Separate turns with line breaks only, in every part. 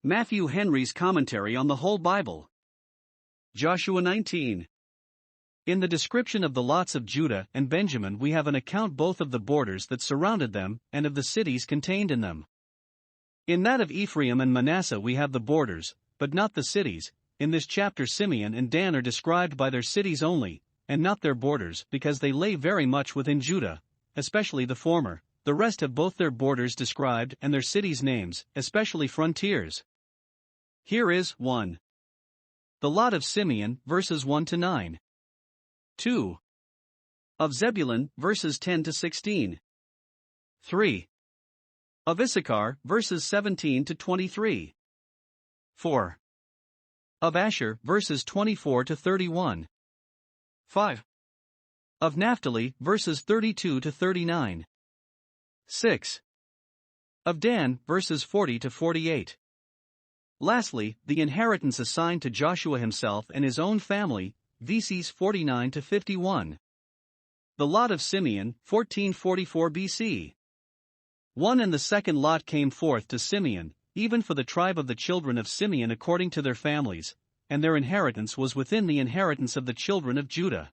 Matthew Henry's Commentary on the Whole Bible. Joshua 19. In the description of the lots of Judah and Benjamin we have an account both of the borders that surrounded them and of the cities contained in them. In that of Ephraim and Manasseh we have the borders, but not the cities. In this chapter Simeon and Dan are described by their cities only, and not their borders, because they lay very much within Judah, especially the former. The rest have both their borders described and their cities' names, especially frontiers. Here is 1. The lot of Simeon, verses 1 to 9. 2. Of Zebulun, verses 10 to 16. 3. Of Issachar, verses 17 to 23. 4. Of Asher, verses 24 to 31. 5. Of Naphtali, verses 32 to 39. 6. Of Dan, verses 40 to 48. Lastly, the inheritance assigned to Joshua himself and his own family, VCs 49 to 51. The lot of Simeon, 1444 BC. 1 and the second lot came forth to Simeon, even for the tribe of the children of Simeon according to their families, and their inheritance was within the inheritance of the children of Judah.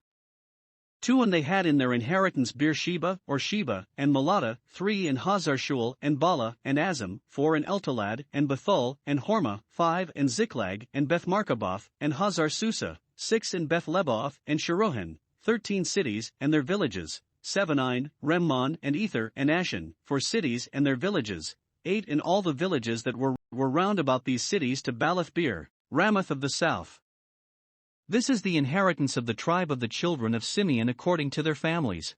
2 and they had in their inheritance Beersheba or Sheba and Melada, 3 in Hazar-Shual and Bala and Azam, 4 in Eltolad and Bethul and Hormah, 5 in Ziklag and Beth-Markaboth and Hazar-Susa, 6 in Beth-Leboth and Sharohan, 13 cities and their villages, 7 Ain, Remmon and Ether and Ashan, 4 cities and their villages, 8 in all the villages that were round about these cities to Baalath-beer, Ramoth of the south. This is the inheritance of the tribe of the children of Simeon according to their families.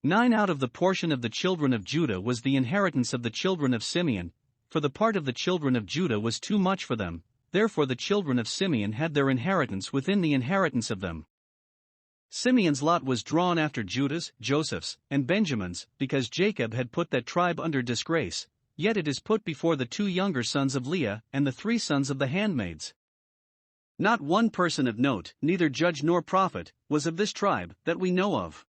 9 out of the portion of the children of Judah was the inheritance of the children of Simeon, for the part of the children of Judah was too much for them, therefore the children of Simeon had their inheritance within the inheritance of them. Simeon's lot was drawn after Judah's, Joseph's, and Benjamin's, because Jacob had put that tribe under disgrace, yet it is put before the 2 younger sons of Leah and the 3 sons of the handmaids. Not one person of note, neither judge nor prophet, was of this tribe, that we know of.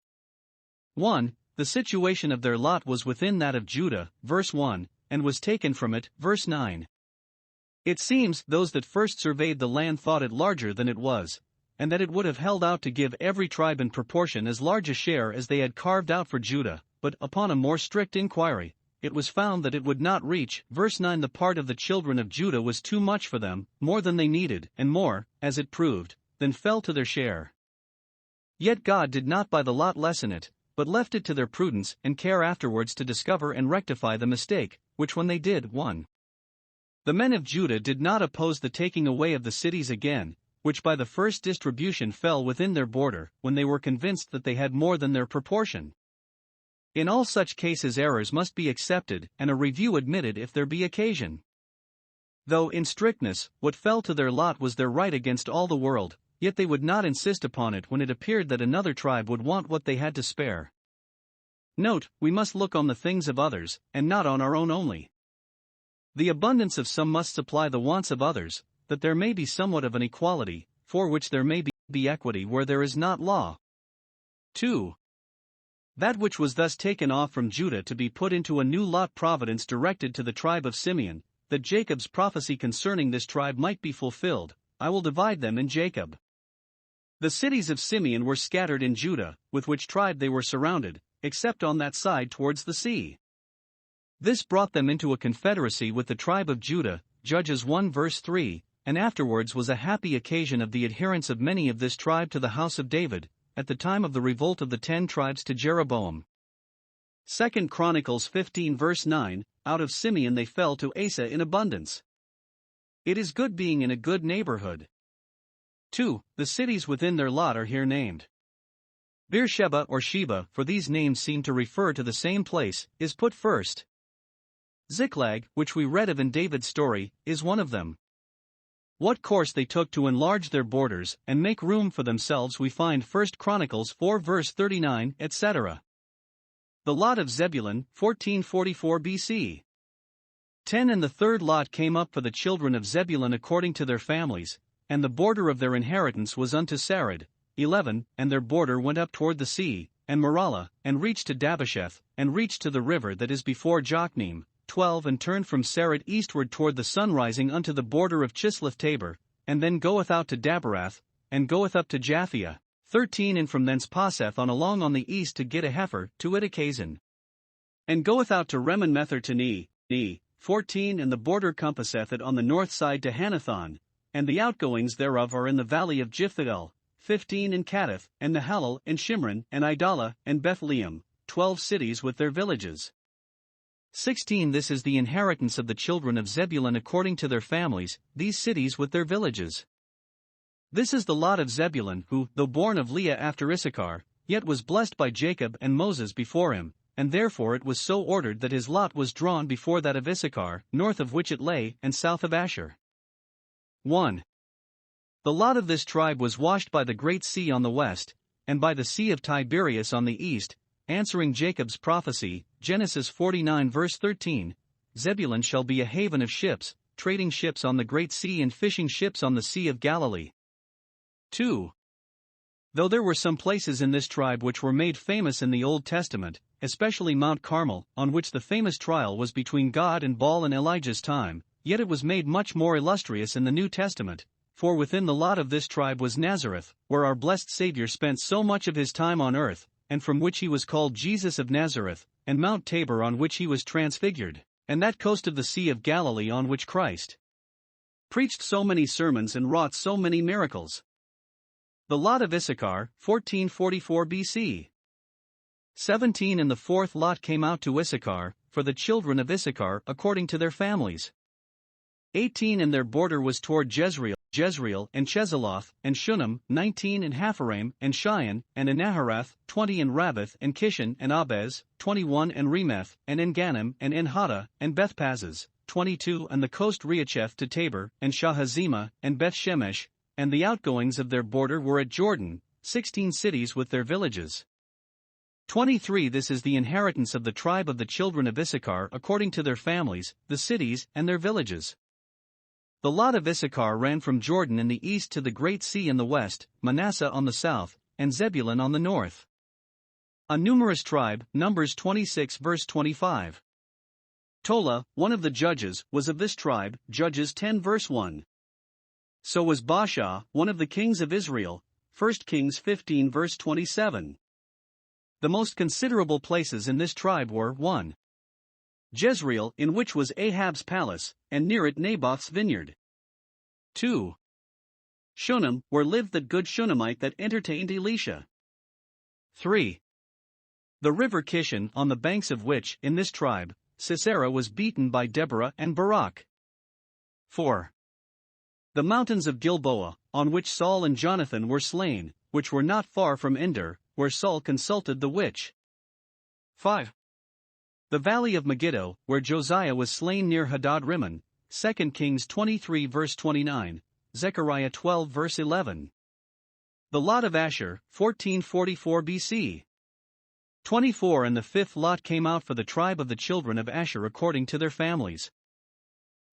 1. The situation of their lot was within that of Judah, verse 1, and was taken from it, verse 9. It seems those that first surveyed the land thought it larger than it was, and that it would have held out to give every tribe in proportion as large a share as they had carved out for Judah, but upon a more strict inquiry, it was found that it would not reach, verse 9. The part of the children of Judah was too much for them, more than they needed, and more, as it proved, than fell to their share. Yet God did not by the lot lessen it, but left it to their prudence and care afterwards to discover and rectify the mistake, which when they did, 1. The men of Judah did not oppose the taking away of the cities again, which by the first distribution fell within their border, when they were convinced that they had more than their proportion. In all such cases errors must be accepted and a review admitted if there be occasion. Though in strictness, what fell to their lot was their right against all the world, yet they would not insist upon it when it appeared that another tribe would want what they had to spare. Note, we must look on the things of others, and not on our own only. The abundance of some must supply the wants of others, that there may be somewhat of an equality, for which there may be equity where there is not law. 2. That which was thus taken off from Judah to be put into a new lot providence directed to the tribe of Simeon, that Jacob's prophecy concerning this tribe might be fulfilled, I will divide them in Jacob. The cities of Simeon were scattered in Judah, with which tribe they were surrounded, except on that side towards the sea. This brought them into a confederacy with the tribe of Judah, Judges 1 verse 3, and afterwards was a happy occasion of the adherence of many of this tribe to the house of David, at the time of the revolt of the 10 tribes to Jeroboam. 2 Chronicles 15 verse 9, out of Simeon they fell to Asa in abundance. It is good being in a good neighborhood. 2. The cities within their lot are here named. Beersheba or Sheba, for these names seem to refer to the same place, is put first. Ziklag, which we read of in David's story, is one of them. What course they took to enlarge their borders and make room for themselves we find 1 Chronicles 4 verse 39, etc. The lot of Zebulun, 1444 BC. 10 and the third lot came up for the children of Zebulun according to their families, and the border of their inheritance was unto Sarid, 11, and their border went up toward the sea, and Maralah, and reached to Dabasheth, and reached to the river that is before Jokneam, 12 And turned from Sarat eastward toward the sunrising unto the border of Chisloth-Tabor, and then goeth out to Daberath, and goeth up to Japhia, 13 And from thence passeth on along on the east to Gittahepher, to Ittachazin, and goeth out to Remon-mether to Ne, 14 And the border compasseth it on the north side to Hanathon, and the outgoings thereof are in the valley of Jiphthael, 15 And Kadesh, and Nahalal, and Shimron, and Idalah, and Bethlehem, 12 cities with their villages. 16 This is the inheritance of the children of Zebulun according to their families, these cities with their villages. This is the lot of Zebulun, who, though born of Leah after Issachar, yet was blessed by Jacob and Moses before him, and therefore it was so ordered that his lot was drawn before that of Issachar, north of which it lay, and south of Asher. 1. The lot of this tribe was washed by the great sea on the west, and by the sea of Tiberias on the east, answering Jacob's prophecy, Genesis 49 verse 13, Zebulun shall be a haven of ships, trading ships on the great sea and fishing ships on the sea of Galilee. 2. Though there were some places in this tribe which were made famous in the Old Testament, especially Mount Carmel, on which the famous trial was between God and Baal in Elijah's time, yet it was made much more illustrious in the New Testament, for within the lot of this tribe was Nazareth, where our blessed Savior spent so much of his time on earth, and from which he was called Jesus of Nazareth, and Mount Tabor on which he was transfigured, and that coast of the Sea of Galilee on which Christ preached so many sermons and wrought so many miracles. The lot of Issachar, 1444 BC. 17 And the fourth lot came out to Issachar, for the children of Issachar according to their families. 18 And their border was toward Jezreel, and Chesulloth, and Shunem, 19 And Hapharaim, and Shion, and Anaharath, 20 And Rabbath, and Kishon, and Abez, 21 And Remeth, and Enganim, and Enhada, and Bethpazes, 22 And the coast Reacheth to Tabor, and Shahazimah, and Beth-Shemesh, and the outgoings of their border were at Jordan, 16 cities with their villages. 23 This is the inheritance of the tribe of the children of Issachar according to their families, the cities, and their villages. The lot of Issachar ran from Jordan in the east to the great sea in the west, Manasseh on the south, and Zebulun on the north. A numerous tribe, Numbers 26 verse 25. Tola, one of the judges, was of this tribe, Judges 10 verse 1. So was Baasha, one of the kings of Israel, 1 Kings 15 verse 27. The most considerable places in this tribe were 1. Jezreel, in which was Ahab's palace, and near it Naboth's vineyard. 2. Shunem, where lived that good Shunammite that entertained Elisha. 3. The river Kishon, on the banks of which, in this tribe, Sisera was beaten by Deborah and Barak. 4. The mountains of Gilboa, on which Saul and Jonathan were slain, which were not far from Endor, where Saul consulted the witch. 5. The valley of Megiddo, where Josiah was slain near Hadad-Rimmon, 2 Kings 23 verse 29, Zechariah 12 verse 11. The lot of Asher, 1444 BC. 24 And the fifth lot came out for the tribe of the children of Asher according to their families.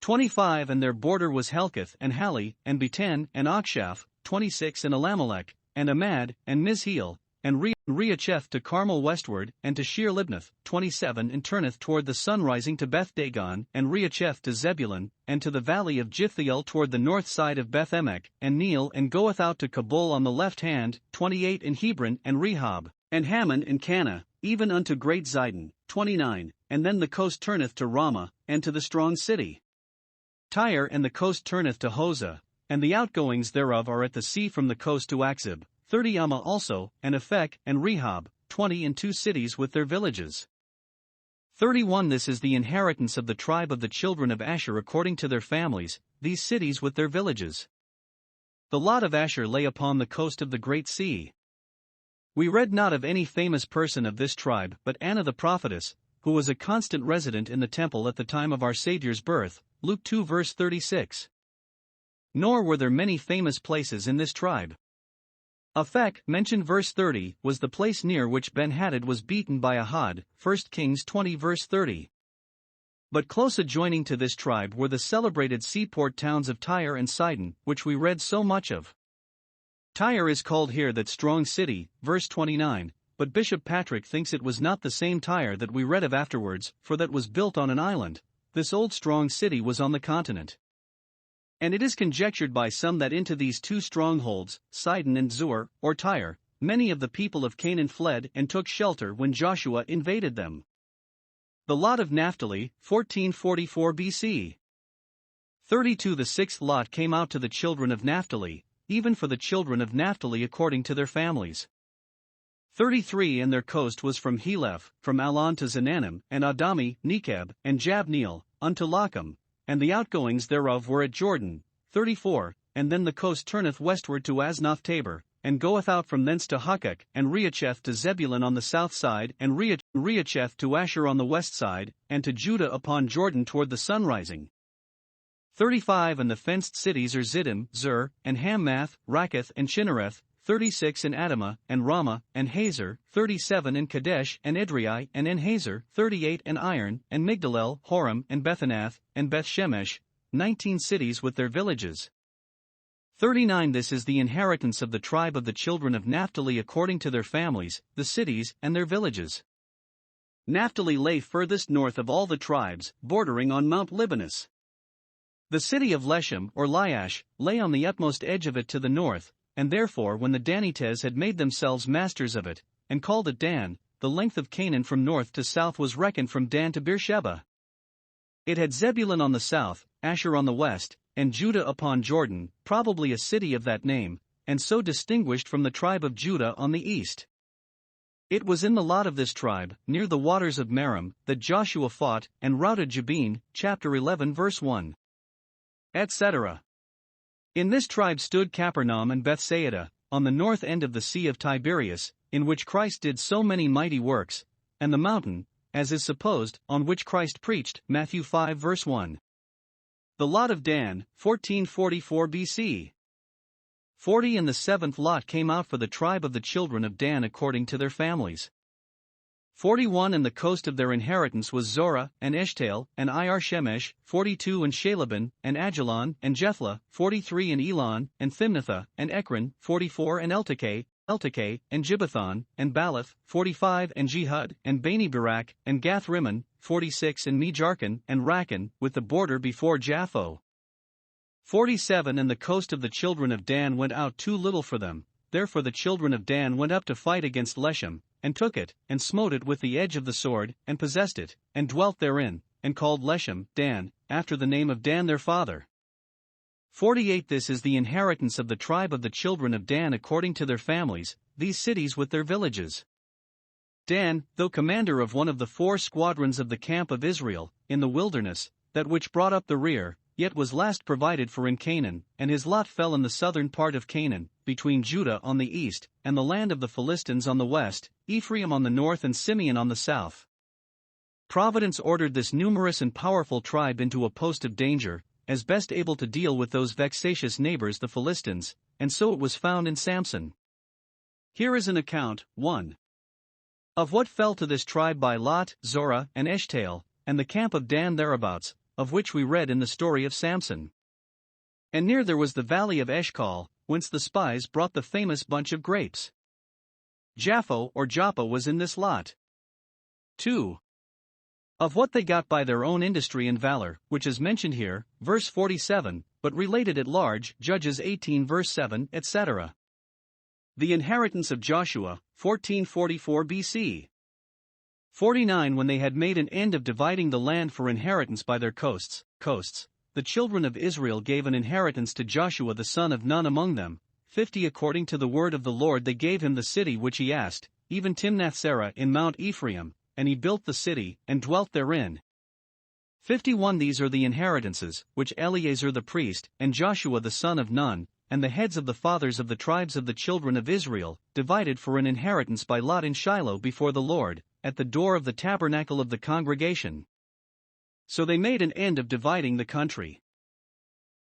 25 And their border was Helkath, and Hali, and Beten, and Akshaph, 26 And Elamelech, and Amad, and Mizheel, and Reacheth to Carmel westward, and to Shir-Libnath, 27 And turneth toward the sunrising to Beth-Dagon, and Reacheth to Zebulun, and to the valley of Jiphthael toward the north side of Beth-Emek, and Neel, and goeth out to Kabul on the left hand, 28 And Hebron, and Rehob, and Hammon, and Cana, even unto great Zidon, 29, and then the coast turneth to Ramah, and to the strong city Tyre, and the coast turneth to Hosah, and the outgoings thereof are at the sea from the coast to Achzib, 30 Amma also, and Aphek, and Rehob, 20 And 2 cities with their villages. 31 This is the inheritance of the tribe of the children of Asher according to their families, these cities with their villages. The lot of Asher lay upon the coast of the great sea. We read not of any famous person of this tribe but Anna the prophetess, who was a constant resident in the temple at the time of our Saviour's birth, Luke 2 verse 36. Nor were there many famous places in this tribe. Aphek, mentioned verse 30, was the place near which Ben-Hadad was beaten by Ahad, 1 Kings 20 verse 30. But close adjoining to this tribe were the celebrated seaport towns of Tyre and Sidon, which we read so much of. Tyre is called here that strong city, verse 29, but Bishop Patrick thinks it was not the same Tyre that we read of afterwards, for that was built on an island. This old strong city was on the continent. And it is conjectured by some that into these two strongholds, Sidon and Zoar, or Tyre, many of the people of Canaan fled and took shelter when Joshua invaded them. The lot of Naphtali, 1444 BC. 32 The sixth lot came out to the children of Naphtali, even for the children of Naphtali according to their families. 33 And their coast was from Heleph, from Alon to Zananim, and Adami, Nekeb, and Jabneel, unto Lacham, and the outgoings thereof were at Jordan. 34 And then the coast turneth westward to Asnoth Tabor, and goeth out from thence to Hukkok, and Reacheth to Zebulun on the south side, and Reacheth to Asher on the west side, and to Judah upon Jordan toward the sunrising. 35 And the fenced cities are Ziddim, Zur, and Hammath, Rakkath, and Chinnereth. 36 And Adamah, and Ramah, and Hazor. 37 And Kadesh, and Edrei, and En-Hazor. 38 And Iron, and Migdalel, Horem, and Bethanath, and Beth-Shemesh. 19 cities with their villages. 39 This is the inheritance of the tribe of the children of Naphtali according to their families, the cities, and their villages. Naphtali lay furthest north of all the tribes, bordering on Mount Libanus. The city of Leshem, or Laish, lay on the utmost edge of it to the north, and therefore when the Danites had made themselves masters of it, and called it Dan, the length of Canaan from north to south was reckoned from Dan to Beersheba. It had Zebulun on the south, Asher on the west, and Judah upon Jordan, probably a city of that name, and so distinguished from the tribe of Judah on the east. It was in the lot of this tribe, near the waters of Merom, that Joshua fought and routed Jabin, chapter 11 verse 1. Etc. In this tribe stood Capernaum and Bethsaida, on the north end of the Sea of Tiberias, in which Christ did so many mighty works, and the mountain, as is supposed, on which Christ preached, Matthew 5 verse 1. The lot of Dan, 1444 BC. 40 And the seventh lot came out for the tribe of the children of Dan according to their families. 41 And the coast of their inheritance was Zorah, and Eshtaol, and Ir-Shemesh. 42 And Shalabin, and Ajalon, and Jethlah. 43 And Elon, and Thimnathah, and Ekron. 44 And Eltekeh, and Gibbethon, and Baalath. 45 And Jehud, and Bani-Berak, and Gath-Rimmon. 46 And Mejarkon, and Rakkon, with the border before Japho. 47 And the coast of the children of Dan went out too little for them, therefore the children of Dan went up to fight against Leshem, and took it, and smote it with the edge of the sword, and possessed it, and dwelt therein, and called Leshem, Dan, after the name of Dan their father. 48 This is the inheritance of the tribe of the children of Dan according to their families, these cities with their villages. Dan, though commander of one of the 4 squadrons of the camp of Israel, in the wilderness, that which brought up the rear, yet was last provided for in Canaan, and his lot fell in the southern part of Canaan, between Judah on the east, and the land of the Philistines on the west, Ephraim on the north and Simeon on the south. Providence ordered this numerous and powerful tribe into a post of danger, as best able to deal with those vexatious neighbors the Philistines, and so it was found in Samson. Here is an account, 1. Of what fell to this tribe by Lot, Zorah, and Eshtaol, and the camp of Dan thereabouts, of which we read in the story of Samson. And near there was the valley of Eshcol, whence the spies brought the famous bunch of grapes. Japho or Joppa was in this lot. 2. Of what they got by their own industry and valor, which is mentioned here, verse 47, but related at large, Judges 18 verse 7, etc. The inheritance of Joshua, 1444 BC. 49 When they had made an end of dividing the land for inheritance by their coasts, the children of Israel gave an inheritance to Joshua the son of Nun among them. 50 According to the word of the Lord they gave him the city which he asked, even Timnath-Serah in Mount Ephraim, and he built the city, and dwelt therein. 51 These are the inheritances, which Eleazar the priest, and Joshua the son of Nun, and the heads of the fathers of the tribes of the children of Israel, divided for an inheritance by lot in Shiloh before the Lord, at the door of the tabernacle of the congregation. So they made an end of dividing the country.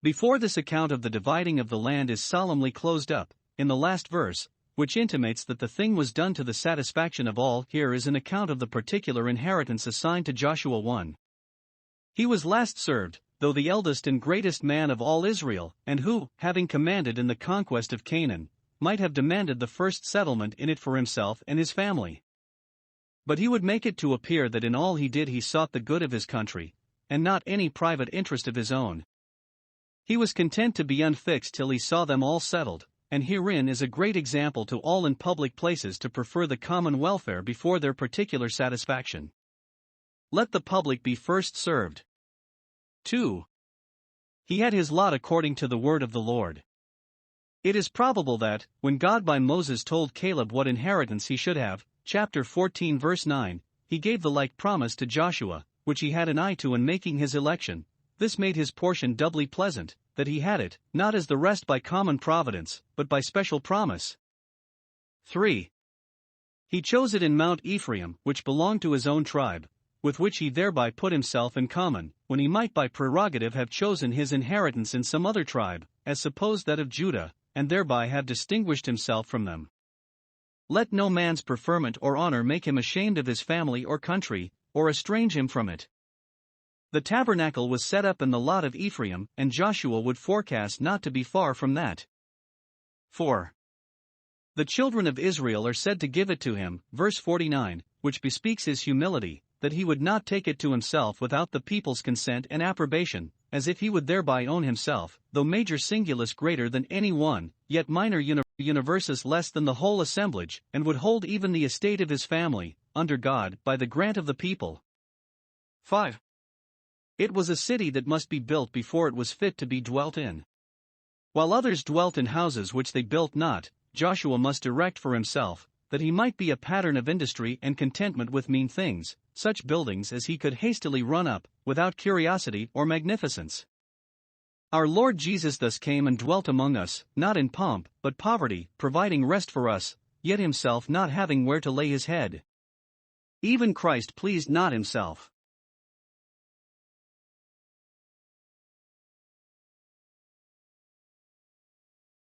Before this account of the dividing of the land is solemnly closed up, in the last verse, which intimates that the thing was done to the satisfaction of all, here is an account of the particular inheritance assigned to Joshua 1. He was last served, though the eldest and greatest man of all Israel, and who, having commanded in the conquest of Canaan, might have demanded the first settlement in it for himself and his family. But he would make it to appear that in all he did he sought the good of his country, and not any private interest of his own. He was content to be unfixed till he saw them all settled, and herein is a great example to all in public places to prefer the common welfare before their particular satisfaction. Let the public be first served. 2. He had his lot according to the word of the Lord. It is probable that, when God by Moses told Caleb what inheritance he should have, chapter 14 verse 9, he gave the like promise to Joshua, which he had an eye to in making his election. This made his portion doubly pleasant, that he had it, not as the rest by common providence, but by special promise. 3. He chose it in Mount Ephraim, which belonged to his own tribe, with which he thereby put himself in common, when he might by prerogative have chosen his inheritance in some other tribe, as supposed that of Judah, and thereby have distinguished himself from them. Let no man's preferment or honor make him ashamed of his family or country, or estrange him from it. The tabernacle was set up in the lot of Ephraim, and Joshua would forecast not to be far from that. 4. The children of Israel are said to give it to him, verse 49, which bespeaks his humility, that he would not take it to himself without the people's consent and approbation, as if he would thereby own himself, though major singulus greater than any one, yet minor universis less than the whole assemblage, and would hold even the estate of his family, under God, by the grant of the people. 5. It was a city that must be built before it was fit to be dwelt in. While others dwelt in houses which they built not, Joshua must erect for himself, that he might be a pattern of industry and contentment with mean things, such buildings as he could hastily run up, without curiosity or magnificence. Our Lord Jesus thus came and dwelt among us, not in pomp, but poverty, providing rest for us, yet himself not having where to lay his head. Even Christ pleased not himself.